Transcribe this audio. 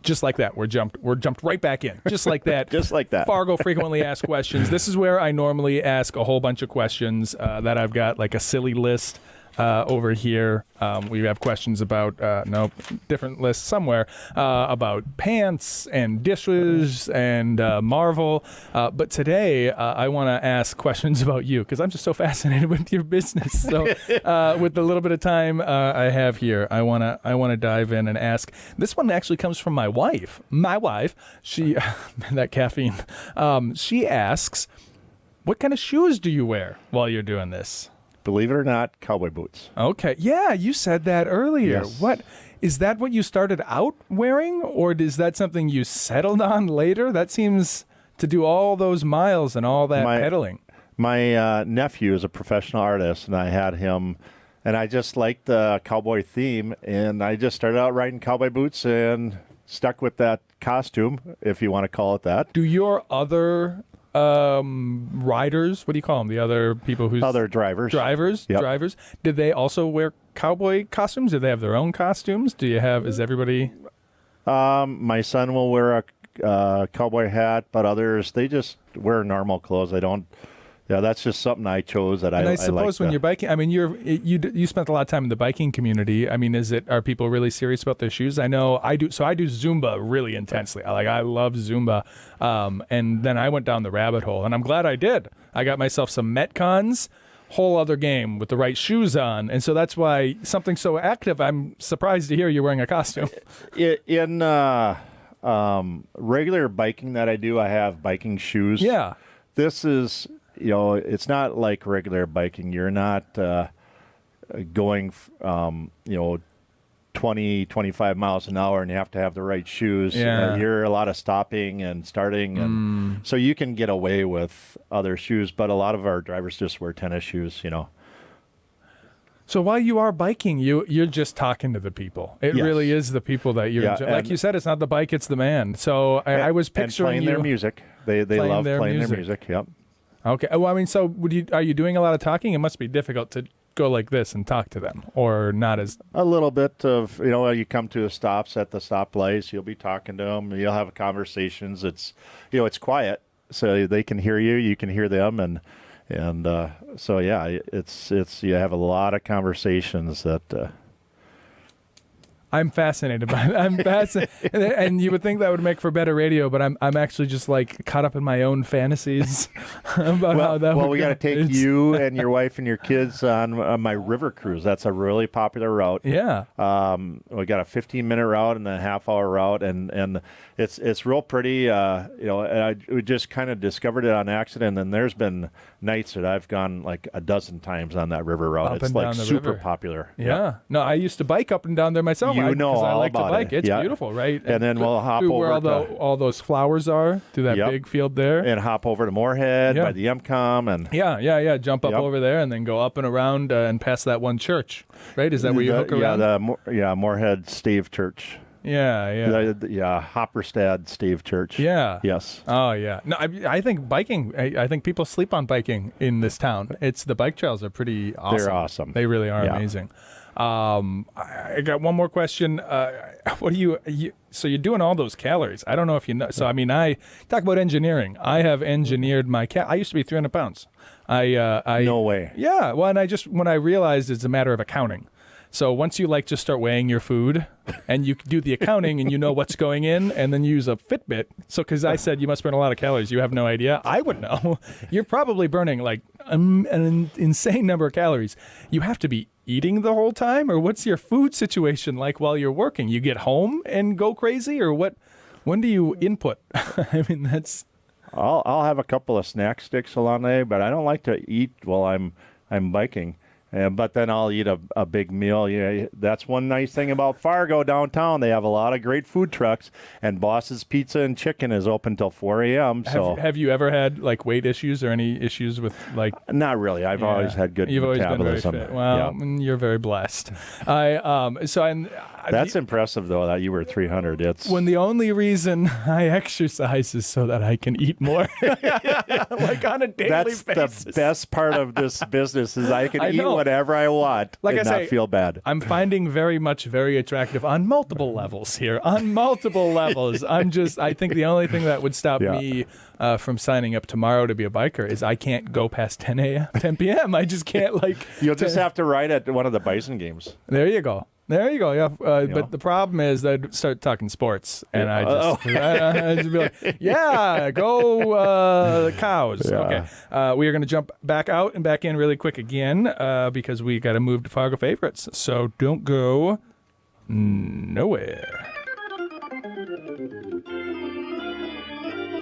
Just like that, we're jumped right back in. Just like that. Just like that. Fargo frequently asked questions. This is where I normally ask a whole bunch of questions that I've got like a silly list over here. We have questions about different lists somewhere about pants and dishes and Marvel. But today I want to ask questions about you because I'm just so fascinated with your business. So with the little bit of time I have here, I want to dive in and ask. This one actually comes from my wife. My wife, she that caffeine. She asks, "What kind of shoes do you wear while you're doing this?" Believe it or not, cowboy boots. Okay. Yeah, you said that earlier. Yes. What is that what you started out wearing, or is that something you settled on later? That seems to do all those miles and all that pedaling. My nephew is a professional artist, and I had him, and I just liked the cowboy theme, and I just started out riding cowboy boots and stuck with that costume, if you want to call it that. Do your other riders, what do you call them? The other people who's Other drivers. Yep. Drivers. Did they also wear cowboy costumes? Do they have their own costumes? Is everybody? My son will wear a cowboy hat, but others, they just wear normal clothes. Yeah, that's just something I chose that And I I suppose when you're biking, I mean, you spent a lot of time in the biking community. I mean, are people really serious about their shoes? I know I do. So I do Zumba really intensely. I love Zumba. And then I went down the rabbit hole, and I'm glad I did. I got myself some Metcons, whole other game with the right shoes on. And so that's why something so active, I'm surprised to hear you're wearing a costume. In regular biking that I do, I have biking shoes. Yeah. This is, it's not like regular biking. You're not going, 20, 25 miles an hour, and you have to have the right shoes. Yeah. You're a lot of stopping and starting, and so you can get away with other shoes, but a lot of our drivers just wear tennis shoes, So while you are biking, you're just talking to the people. It Yes. really is the people that you're like you said, it's not the bike, it's the man. So I was picturing and playing you their music. They love playing their music. Yep. Okay. Well, I mean, so are you doing a lot of talking? It must be difficult to go like this and talk to them, or not as a little bit of, you come to stops at the stoplights, you'll be talking to them, you'll have conversations. It's, it's quiet, so they can hear you, you can hear them, and so yeah, it's you have a lot of conversations that. I'm fascinated by it. I'm fascinated, and you would think that would make for better radio, but I'm actually just like caught up in my own fantasies about how that. Well, we got to take you and your wife and your kids on my river cruise. That's a really popular route. Yeah. We got a 15-minute route and a half-hour route, and it's real pretty. We just kind of discovered it on accident, and there's been nights that I've gone like a dozen times on that river route. Up It's and like down the super river. popular. Yeah. No, I used to bike up and down there myself. You know 'cause I all like about to bike. it. It's Yeah. beautiful, right? And then we'll hop through where over all those flowers are through that Yep. big field there. and hop over to Moorhead Yeah. by the MCOM, and Yeah. Jump up Yep. over there and then go up and around and past that one church, right? Is that where you hook around? Moorhead Stave Church. Yeah. Hopperstad Stave Church. Yeah. Yes. Oh, yeah. No, I think biking, I think people sleep on biking in this town. The bike trails are pretty awesome. They're awesome. They really are Yeah. amazing. I got one more question. What do you, so you're doing all those calories. I don't know if you know. So, I mean, I talk about engineering. I have engineered I used to be 300 pounds. No way. Yeah. Well, and when I realized it's a matter of accounting. So once you just start weighing your food and you do the accounting and you know what's going in, and then you use a Fitbit. So because I said you must burn a lot of calories, you have no idea. I would know. You're probably burning like an insane number of calories. You have to be eating the whole time, or what's your food situation like while you're working? You get home and go crazy, or what? When do you input? I mean, that's. I'll have a couple of snack sticks along the way, but I don't like to eat while I'm biking. But then I'll eat a big meal. Yeah, that's one nice thing about Fargo downtown. They have a lot of great food trucks, and Boss's Pizza and Chicken is open till 4 a.m. So have you ever had like weight issues or any issues with like? Not really. I've always had good You've metabolism. always been very fit. Well, you're very blessed. That's impressive, though, that you were 300. It's when the only reason I exercise is so that I can eat more, like on a daily that's basis. the best part of this business is I can I eat know. whatever I want Like and I not say, feel bad. I'm finding very attractive on multiple levels here. On multiple levels. I think the only thing that would stop me from signing up tomorrow to be a biker is I can't go past 10 p.m. I just can't, like... You'll just have to ride at one of the Bison games. There you go. Yeah. But the problem is that I'd start talking sports, and I'd just be like, yeah, go the Cows. Yeah. Okay. We are going to jump back out and back in really quick again because we got to move to Fargo Favorites. So don't go nowhere.